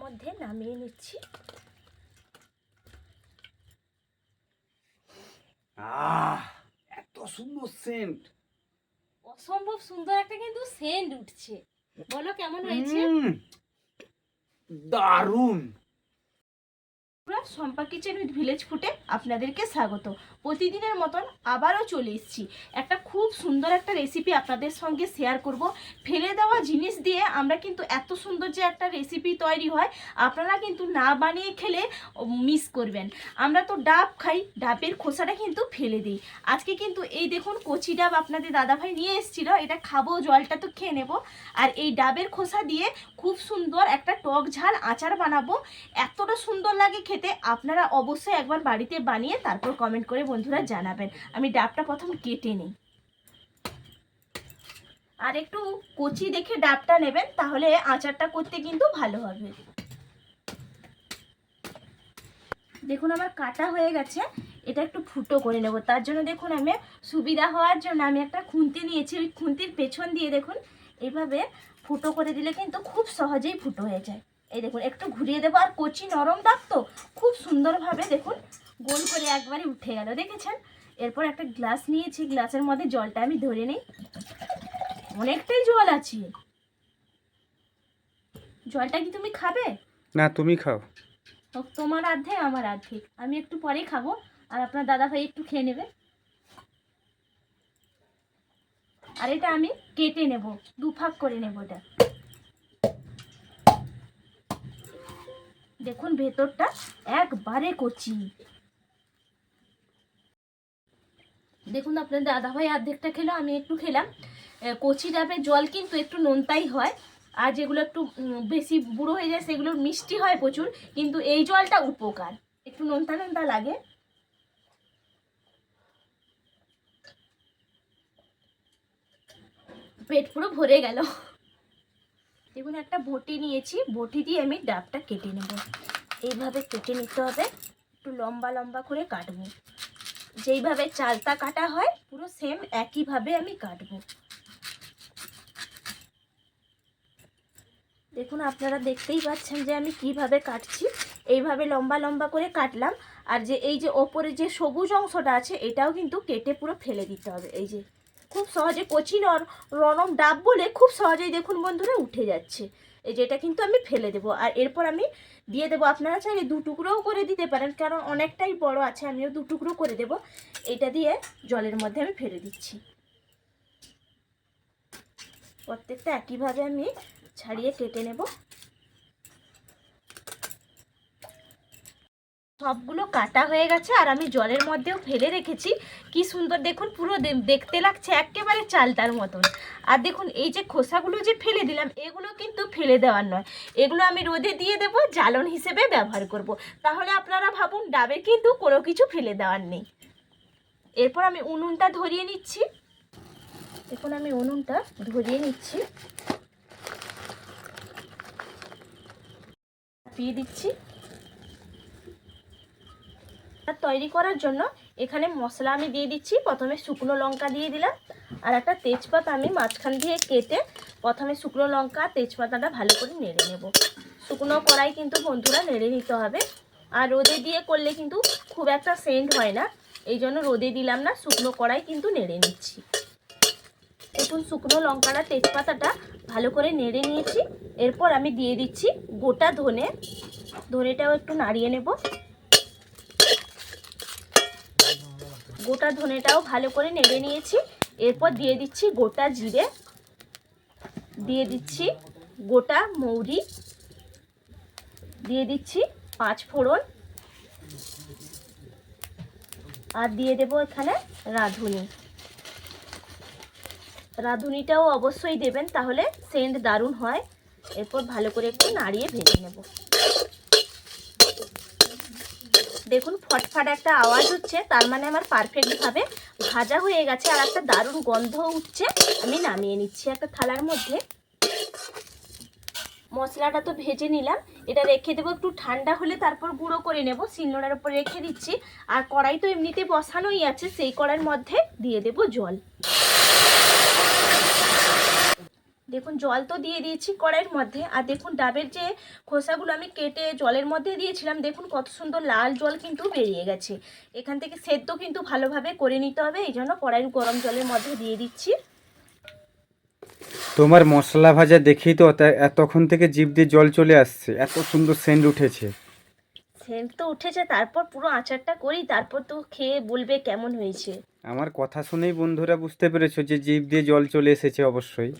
মধ্যে নামিয়ে নিচ্ছি। এত সুন্দর সেন্ট, অসম্ভব সুন্দর একটা কিন্তু সেন্ট উঠছে। বলো কেমন হয়েছে? দারুণ। শম্পা কিচেন উইথ ভিলেজ ফুডে আপনাদেরকে স্বাগত। প্রতিদিনের মতন আবারও চলে এসেছি একটা খুব সুন্দর একটা রেসিপি আপনাদের সঙ্গে শেয়ার করব। ফেলে দেওয়া জিনিস দিয়ে আমরা কিন্তু এত সুন্দর যে একটা রেসিপি তৈরি হয়, আপনারা কিন্তু না বানিয়ে খেলে মিস করবেন। আমরা তো ডাব খাই, ডাবের খোসাটা কিন্তু ফেলে দিই। আজকে কিন্তু এই দেখুন কচি ডাব আপনাদের দাদাভাই নিয়ে এসেছিল, এটা খাবো, জলটা তো খেয়ে নেব। আর এই ডাবের খোসা দিয়ে খুব সুন্দর একটা টক ঝাল আচার বানাবো। এতটা সুন্দর লাগে খেতে, আপনারা অবশ্যই একবার বাড়িতে বানিয়ে তারপর কমেন্ট করে বন্ধুরা জানাবেন। আমি ডাবটা প্রথম কেটে নিই, আর একটু কচি দেখে ডাবটা নেবেন, তাহলে আচারটা করতে কিন্তু ভালো হবে। দেখুন আমার কাটা হয়ে গেছে, এটা একটু ফুটো করে নেব। তার জন্য দেখুন আমি সুবিধা হওয়ার জন্য আমি একটা খুন্তি নিয়েছি, ওই খুন্তির পেছন দিয়ে দেখুন এইভাবে ফুটো করে দিলে কিন্তু খুব সহজেই ফুটো হয়ে যায়। এই দেখুন একটু ঘুরিয়ে দেবো, আর কচি নরম ডাব তো খুব সুন্দরভাবে দেখুন গোল করে একবারে উঠে গেল, দেখেছেন। এরপর একটা গ্লাস নিয়েছি, গ্লাসের মধ্যে জলটা আমি ধরে নিই। অনেকটাই জল আছে, জলটা কি তুমি খাবে? না, তুমি খাও। তোমার অর্ধেক আমার অর্ধেক, আমি একটু পরেই খাবো, আর আপনার দাদা ভাই একটু খেয়ে নেবে। আর এটা আমি কেটে নেব, দুভাগ করে নেব এটা। দেখুন ভেতরটা একবারে কচি। দেখুন আপনার দাদাভাই অর্ধেকটা খেলো, আমি একটু খেলাম। কচি ডাবের জল কিন্তু একটু নোনতাই হয়, আর যেগুলো একটু বেশি বুড়ো হয়ে যায় সেগুলো মিষ্টি হয় প্রচুর, কিন্তু এই জলটা উপকার, একটু নোনতা নোনতা লাগে। পেট পুরো ভরে গেল। দেখুন একটা বটি নিয়েছি, বটি দিয়ে আমি ডাবটা কেটে নেব। এইভাবে কেটে নিতে হবে, একটু লম্বা লম্বা করে কাটবো। যেইভাবে চালতা কাটা হয় পুরো সেম একইভাবে আমি কাটবো। দেখুন আপনারা দেখতেই পাচ্ছেন যে আমি কিভাবে কাটছি। এইভাবে লম্বা লম্বা করে কাটলাম। আর যে এই যে ওপরে যে সবুজ অংশটা আছে এটাও কিন্তু কেটে পুরো ফেলে দিতে হবে। এই যে খুব সহজে কচি নরম ডাব বলে খুব সহজেই দেখুন বন্ধুরা উঠে যাচ্ছে। এই যে এটা কিন্তু আমি ফেলে দেবো, আর এরপর আমি দিয়ে দেবো। আপনারা চাইলে দু টুকরোও করে দিতে পারেন, কারণ অনেকটাই বড় আছে, আমিও দু টুকরো করে দেবো। এটা দিয়ে জলের মধ্যে আমি ফেলে দিচ্ছি। প্রত্যেকটা একইভাবে আমি ছাড়িয়ে কেটে নেব। সবগুলো কাটা হয়ে গেছে, আর আমি জলের মধ্যেও ফেলে রেখেছি। কি সুন্দর দেখুন, পুরো দেখতে লাগছে একেবারে চালতার মতন। আর দেখুন এই যে খোসাগুলো যে ফেলে দিলাম, এগুলো কিন্তু ফেলে দেওয়ার নয়, এগুলো আমি রোদে দিয়ে দেবো, জ্বালন হিসেবে ব্যবহার করব। তাহলে আপনারা ভাবুন ডাবে কিন্তু কোনো কিছু ফেলে দেওয়ার নেই। এরপর আমি উনুনটা ধরিয়ে নিচ্ছি। দেখুন আমি উনুনটা ধরিয়ে নিচ্ছি, দিয়ে দিচ্ছি। তৈরি করার জন্য এখানে মশলা আমি দিয়ে দিচ্ছি। প্রথমে শুকনো লঙ্কা দিয়ে দিলাম, আর একটা তেজপাতা আমি মাঝখান দিয়ে কেটে প্রথমে শুকনো লঙ্কা তেজপাতাটা ভালো করে নেড়ে নেব। শুকনো কড়াই কিন্তু বন্ধুরা নেড়ে নিতে হবে, আর রোদে দিয়ে করলে কিন্তু খুব একটা সেন্ট হয় না, এই জন্য রোদে দিলাম না, শুকনো কড়াই কিন্তু নেড়ে নিচ্ছি। দেখুন শুকনো লঙ্কাটা তেজপাতাটা ভালো করে নেড়ে নিয়েছি। এরপর আমি দিয়ে দিচ্ছি গোটা ধনেটাও একটু নাড়িয়ে নেব। গোটা ধনেটাও ভালো করে নেড়ে নিয়েছি। এরপর দিয়ে দিচ্ছি গোটা জিরে, দিয়ে দিচ্ছি গোটা মৌরি, দিয়ে দিচ্ছি 5 ফোড়ন, আর দিয়ে দেব এখানে রাঁধুনিটাও অবশ্যই দেবেন, তাহলে সেন্ট দারুণ হয়। এরপর ভালো করে একটু নাড়িয়ে ভেজে নেব। দেখুন ফটফট একটা আওয়াজ হচ্ছে, তার মানে আমার পারফেক্টভাবে ভাজা হয়ে গেছে, আর একটা দারুণ গন্ধ উঠছে। আমি নামিয়ে নিচ্ছি একটা থালার মধ্যে। মশলাটা তো ভেজে নিলাম, এটা রেখে দেবো, একটু ঠান্ডা হলে তারপর গুঁড়ো করে নেব। শিলনোড়ার উপর রেখে দিচ্ছি, আর কড়াই তো এমনিতে বসানোই আছে, সেই কড়াইয়ের মধ্যে দিয়ে দেব জল। দেখুন জল তো দিয়ে দিয়েছি কড়াইয়ের মধ্যে, আর দেখুন ডাবের যে খোসাগুলো আমি কেটে জলের মধ্যে দিয়েছিলাম, দেখুন কত সুন্দর লাল জল কিন্তু বেরিয়ে গেছে। এখান থেকে সেদ্ধ কিন্তু ভালোভাবে করে নিতে হবে, এই জন্য কড়াইয়ের গরম জলের মধ্যে দিয়ে দিচ্ছি। তোমার মশলা ভাজা দেখেই তো এতক্ষণ থেকে জিভ দিয়ে জল চলে আসছে, এত সুন্দর সেন্ট উঠেছে। সেন্ট তো উঠেছে, তারপর পুরো আচারটা করি, তারপর তো খেয়ে বলবে কেমন হয়েছে। আমার কথা শুনেই বন্ধুরা বুঝতে পেরেছো যে জিভ দিয়ে জল চলে এসেছে অবশ্যই।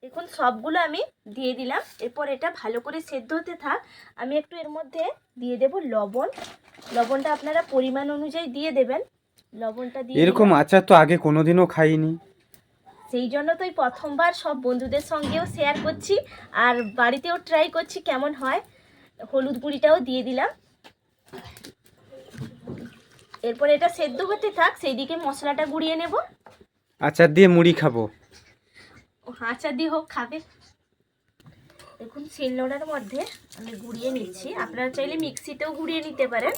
দেখুন সবগুলো আমি দিয়ে দিলাম, এরপর এটা ভালো করে সেদ্ধ হতে থাক। আমি একটু এর মধ্যে দিয়ে দেব লবণ। লবণটা আপনারা পরিমাণ অনুযায়ী দিয়ে দেবেন। লবণটা দিয়ে এরকম দিলাম। আচার তো আগে কোনোদিনও খাইনি। সেই জন্য তো এই প্রথমবার সব বন্ধুদের সঙ্গেও শেয়ার করছি, আর বাড়িতেও ট্রাই করছি কেমন হয়। হলুদ গুঁড়িটাও দিয়ে দিলাম। এরপর এটা সেদ্ধ হতে থাক, সেই দিকে মশলাটা গুঁড়িয়ে নেব। আচার দিয়ে মুড়ি খাবো। আচার দিয়ে হোক খাবে। দেখুন শিলনোড়ার মধ্যে আমি গুঁড়িয়ে নিচ্ছি, আপনারা চাইলে মিক্সিতেও গুঁড়িয়ে নিতে পারেন।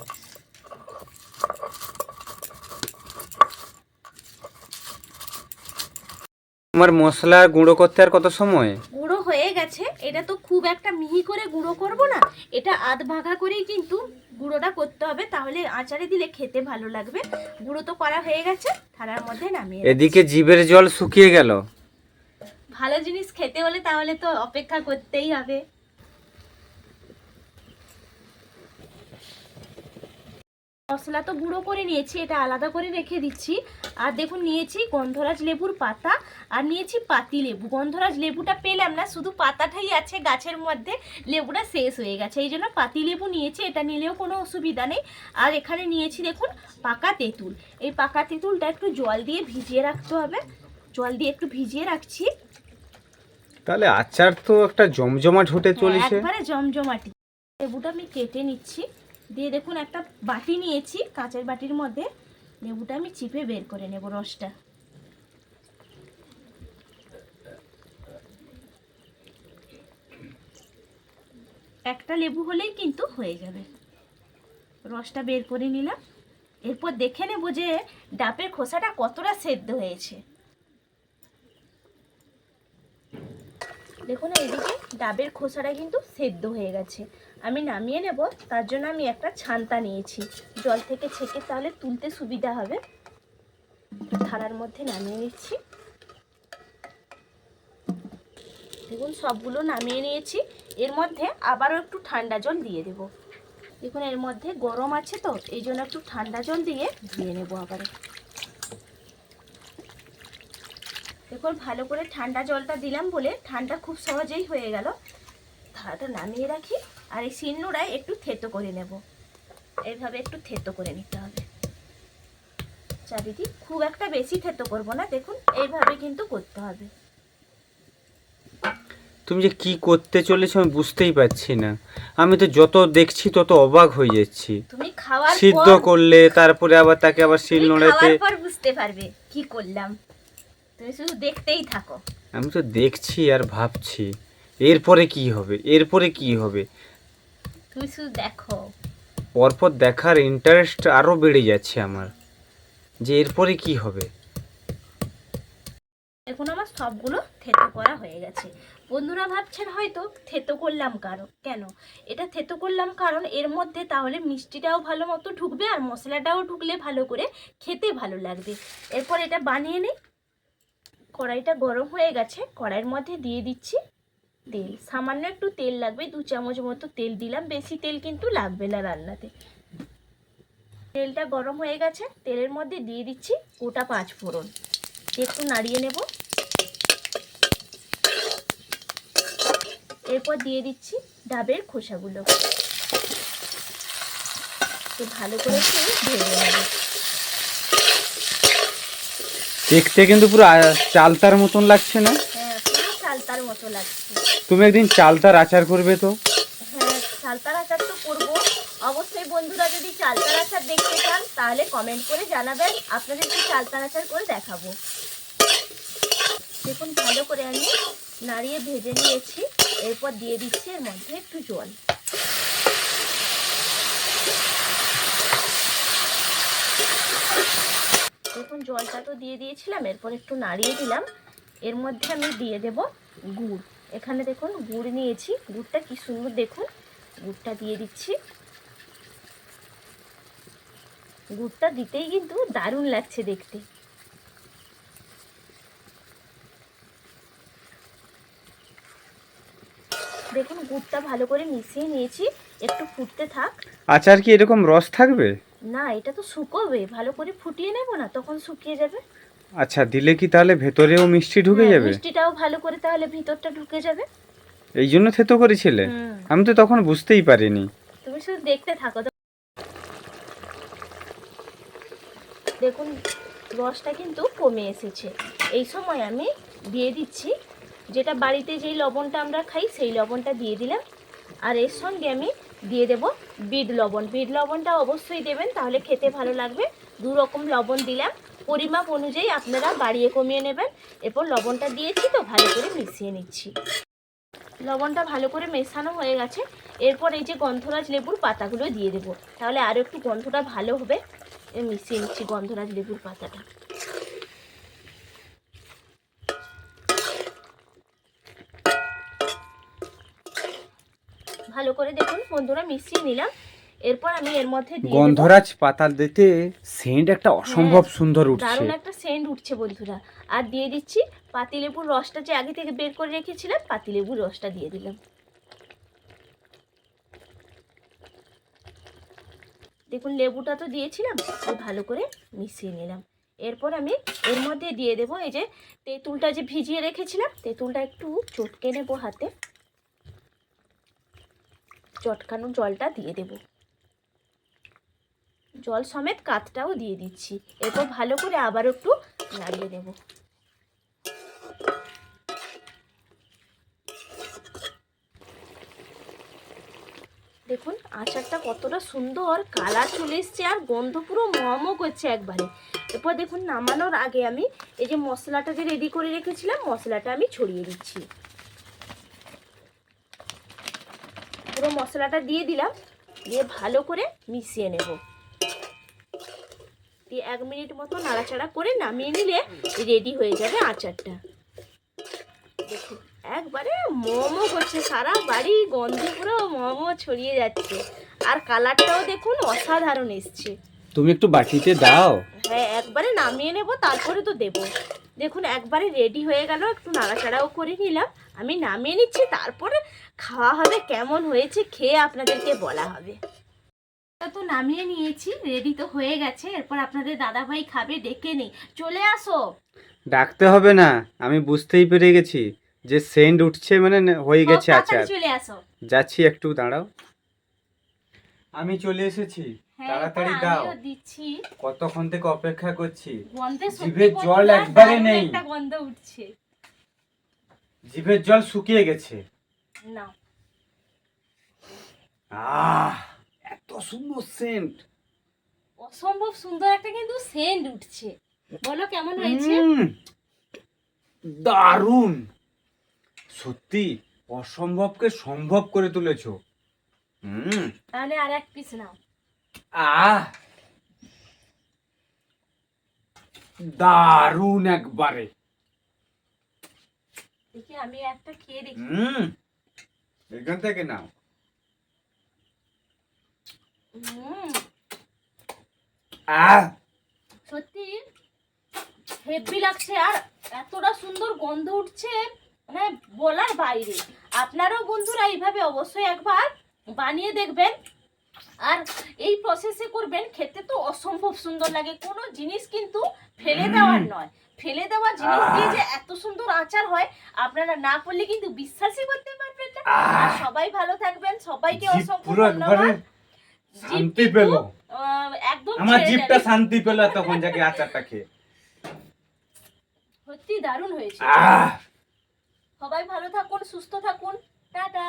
আমার মশলা গুঁড়ো করতে আর কত সময়? গুঁড়ো হয়ে গেছে। এটা তো খুব একটা মিহি করে গুঁড়ো করব না, এটা আধ ভাগা করেই কিন্তু গুঁড়োটা করতে হবে, তাহলে আচারে দিলে খেতে ভালো লাগবে। গুঁড়ো তো করা হয়ে গেছে, থালার মধ্যে নামিয়ে এদিকে জিভের জল শুকিয়ে গেল। ভালো জিনিস খেতে হলে তাহলে তো অপেক্ষা করতেই হবে। মশলা তো গুঁড়ো করে নিয়েছি, এটা আলাদা করে রেখে দিচ্ছি। আর দেখুন নিয়েছি গন্ধরাজ লেবুর পাতা, আর নিয়েছি পাতি লেবু। গন্ধরাজ লেবুটা পেলাম না, শুধু পাতাটাই আছে গাছের মধ্যে, লেবুটা শেষ হয়ে গেছে, এই জন্য পাতি লেবু নিয়েছি। এটা নিলেও কোনো অসুবিধা নেই। আর এখানে নিয়েছি দেখুন পাকা তেঁতুল। এই পাকা তেঁতুলটা একটু জল দিয়ে ভিজিয়ে রাখতে হবে, জল দিয়ে একটু ভিজিয়ে রাখছি। তাহলে আচার তো একটা জমজমাট হতে চলেছে। একবারে জমজমাটি। লেবুটা আমি কেটে নিচ্ছি, দিয়ে দেখুন একটা বাটি নিয়েছি, কাঁচের বাটির মধ্যে লেবুটা আমি চিপে বের করে নেব রসটা। একটা লেবু হলেই কিন্তু হয়ে যাবে। রসটা বের করে নিলাম। এরপর দেখে নেব যে ডাবের খোসাটা কতটা সেদ্ধ হয়েছে। দেখুন এইদিকে ডাবের খোসাটা কিন্তু সেদ্ধ হয়ে গেছে। আমি নামিয়ে নেব, তার জন্য আমি একটা ছান্তা নিয়েছি, জল থেকে ছেঁকে তাহলে তুলতে সুবিধা হবে। থালার মধ্যে নামিয়ে নিচ্ছি। দেখুন সবগুলো নামিয়ে নিয়েছি। এর মধ্যে আবারও একটু ঠান্ডা জল দিয়ে দেব। দেখুন এর মধ্যে গরম আছে তো, এই জন্য একটু ঠান্ডা জল দিয়ে ধুয়ে নেব আবার। দেখুন ভালো করে ঠান্ডা জলটা দিলাম বলে ঠান্ডা খুব সহজেই হয়ে গেল। থালাটা নামিয়ে রাখি, আর এই শিলনোড়ায় একটু থেতো করে নেব। এইভাবে একটু থেতো করে নিতে হবে চারিদি, খুব একটা বেশি থেতো করব না, দেখুন এইভাবে কিন্তু করতে হবে। তুমি যে কি করতে চলেছো আমি বুঝতেই পারছি না। আমি তো যত দেখছি তত অবাক হয়ে যাচ্ছি। তুমি খাওয়ার সিদ্ধ পর করলে তারপরে আবার তাকে আবার শিলনোড়াতে। খাওয়ার পর বুঝতে পারবে কি করলাম, তুমি শুধু দেখতেই থাকো। আমি তো দেখছি আর ভাবছি এরপরে কি হবে, এরপরে কি হবে। তুমি শুধু দেখো। পরপর দেখার ইন্টারেস্ট আরো বেড়ে যাচ্ছে আমার, যে এরপরে কি হবে। এখন আমার সবগুলো থেতো করা হয়ে গেছে। বন্ধুরা ভাবছেন হয়তো থেতো করলাম কেন, এটা থেতো করলাম কারণ এর মধ্যে তাহলে মিষ্টিটাও ভালো মতো ঢুকবে, আর মশলাটাও ঢুকলে ভালো করে খেতে ভালো লাগবে। এরপর এটা বানিয়ে নিই। কড়াইটা গরম হয়ে গেছে, কড়াইয়ের মধ্যে দিয়ে দিচ্ছি তেল। সামান্য একটু তেল লাগবে, 2 চামচ মতো তেল দিলাম, বেশি তেল কিন্তু লাগবে না রান্নাতে। তেলটা গরম হয়ে গেছে, তেলের মধ্যে দিয়ে দিচ্ছি গোটা 5 ফোড়ন, একটু নাড়িয়ে নেব। এরপর দিয়ে দিচ্ছি ডাবের খোসাগুলো, তো ভালো করে ভেজে নেব। দেখতে কিন্তু পুরো চালতার মতন লাগছে না? হ্যাঁ পুরো চালতার মতো লাগছে। তুমি একদিন চালতার আচার করবে তো? হ্যাঁ চালতার আচার তো করবো অবশ্যই। বন্ধুরা যদি চালতার আচার দেখতে চান তাহলে কমেন্ট করে জানাবেন, আপনাদেরকে চালতার আচার করে দেখাবো। দেখুন ভালো করে আমি নাড়িয়ে ভেজে নিয়েছি। এরপর দিয়ে দিচ্ছি এর মধ্যে একটু জল। দেখুন জলটা তো দিয়ে দিয়েছিলাম, এরপর একটু নাড়িয়ে দিলাম। এর মধ্যে আমি দিয়ে দেব গুড়, এখানে দেখুন গুড় নিয়েছি, গুড়টা কি সুন্দর দেখুন, গুড়টা দিয়ে দিচ্ছি। গুড়টা দিতেই কিন্তু দারুণ লাগছে দেখতে। দেখুন গুড়টা ভালো করে মিশিয়ে নিয়েছি, একটু ফুটতে থাক। আচার কি এরকম রস থাকবে? না, এটা তো শুকোবে, ভালো করে ফুটিয়ে নেব না, তখন শুকিয়ে যাবে। আচ্ছা, দিলে কি তাহলে ভেতরেও মিষ্টি ঢুকে হ্যাঁ, যাবে? মিষ্টিটাও ভালো করে তাহলে ভিতরটা ঢুকে যাবে। এই জন্য থেতো করেছিলে? হুম, আমি তো তখন বুঝতেই পারিনি। তুমি শুধু দেখতে থাকো। দেখুন রসটা কিন্তু কমে এসেছে। এই সময় আমি দিয়ে দিচ্ছি যেটা বাড়িতে যেই লবণটা আমরা খাই সেই লবণটা দিয়ে দিলাম। আর এর সঙ্গে আমি দিয়ে দেব বিট লবণ। বিট লবণটা অবশ্যই দেবেন, তাহলে খেতে ভালো লাগবে। 2 রকম লবণ দিলাম, পরিমাপ অনুযায়ী আপনারা বাড়িয়ে কমিয়ে নেবেন। এরপর লবণটা দিয়েছি তো ভালো করে মিশিয়ে নিচ্ছি। লবণটা ভালো করে মেশানো হয়ে গেছে। এরপর এই যে গন্ধরাজ লেবুর পাতাগুলো দিয়ে দেবো, তাহলে আরও একটু গন্ধটা ভালো হবে। মিশিয়ে নিচ্ছি গন্ধরাজ লেবুর পাতাটা। ভালো করে দেখুন বন্ধুরা মিশিয়ে নিলাম। এরপর আমি এর মধ্যে দিয়ে দেব, গন্ধরাজ পাতা দিতে সেন্ট একটা অসম্ভব সুন্দর উঠছে। দারুণ একটা সেন্ট উঠছে বন্ধুরা। আর দিয়ে দিচ্ছি পাতিলেবুর রসটা, যে আগে থেকে বের করে রেখেছিলাম, পাতিলেবুর রসটা দিয়ে দিলাম। দেখুন লেবুটা তো দিয়েছিলাম, ভালো করে মিশিয়ে নিলাম। এরপর আমি এর মধ্যে দিয়ে দেব এই যে তেঁতুলটা যে ভিজিয়ে রেখেছিলাম, তেঁতুলটা একটু চটকে নেব হাতে, চটকানো জলটা দিয়ে দেব, জল সমেত কাতটাও দিয়ে দিচ্ছি। এরপর ভালো করে আবার একটু নাড়িয়ে দেব। দেখুন আচারটা কতটা সুন্দর কালার চলে এসছে, আর গন্ধ পুরো মমও করছে একবারে। এরপর দেখুন নামানোর আগে আমি এই যে মশলাটা যে রেডি করে রেখেছিলাম, মশলাটা আমি ছড়িয়ে দিচ্ছি। পুরো মশলাটা দিয়ে দিলাম, দিয়ে ভালো করে মিশিয়ে নেব। দিয়ে 1 মিনিট মতো নাড়াচাড়া করে নামিয়ে নিলে রেডি হয়ে যাবে আচারটা। দেখুন একবারে মোমো করছে, সারা বাড়ি গন্ধে পুরো মোমো ছড়িয়ে যাচ্ছে। আর কালারটাও দেখুন অসাধারণ এসছে। তুমি একটু বাটিতে দাও। হ্যাঁ, একবারে নামিয়ে নেব তারপরে তো দেব। দেখুন একবারে রেডি হয়ে গেল, একটু নাড়াচাড়াও করে নিলাম। আমি নামিয়ে নিচ্ছি, তারপরে খাওয়া হবে। কেমন হয়েছে খেয়ে আপনাদেরকে বলা হবে। তো নামিয়ে নিয়েছি, রেডি তো হয়ে গেছে। এরপর আপনাদের দাদাভাই খাবে, ডেকে নেই, চলে আসো। ডাকতে হবে না, আমি বুঝতেই পেরে গেছি যে সেন্ট উঠছে মানে হয়ে গেছে আচার। চলে আসো। যাচ্ছি, একটু দাঁড়াও। আমি চলে এসেছি, তাড়াতাড়ি দাও। আমিও দিচ্ছি। কতক্ষণ থেকে অপেক্ষা করছি। গন্ধে জিভের জল একবারে নেই, একটা গন্ধ উঠছে। জিভের জল শুকিয়ে গেছে। না, এত সুন্দর সেন্ট, অসম্ভব সুন্দর একটা কিন্তু সেন্ট উঠছে। বলো কেমন হয়েছে? দারুণ, সত্যি অসম্ভবকে সম্ভব করে তুলেছো। তাহলে আর এক পিস নাও। দারুণ একবারে। দেখি আমি একটা খেয়ে দেখি। এখান থেকে নাও। সত্যি হেভি লাগছে, আর এতটা সুন্দর গন্ধ উঠছে মানে বলার বাইরে। আপনারাও বন্ধুরা এইভাবে অবশ্যই একবার বানিয়ে দেখবেন, আর এই প্রসেসে করবেন। খেতে তো অসম্ভব সুন্দর লাগে, কোনো জিনিস কিন্তু ফেলে দেওয়ার নয়। ফেলে দেওয়া জিনিস দিয়ে যে এত সুন্দর আচার হয়, আপনারা না করলে কিন্তু বিশ্বাসই করতে পারবেন না। আর সবাই ভালো থাকবেন, সবাইকে অসংখ্য ধন্যবাদ। শান্তি পেল, একদম আমার জিভটা শান্তি পেল তখন যাকে আচারটা খেয়ে। সত্যি দারুণ হয়েছে। সবাই ভালো থাকুন, সুস্থ থাকুন, টাটা।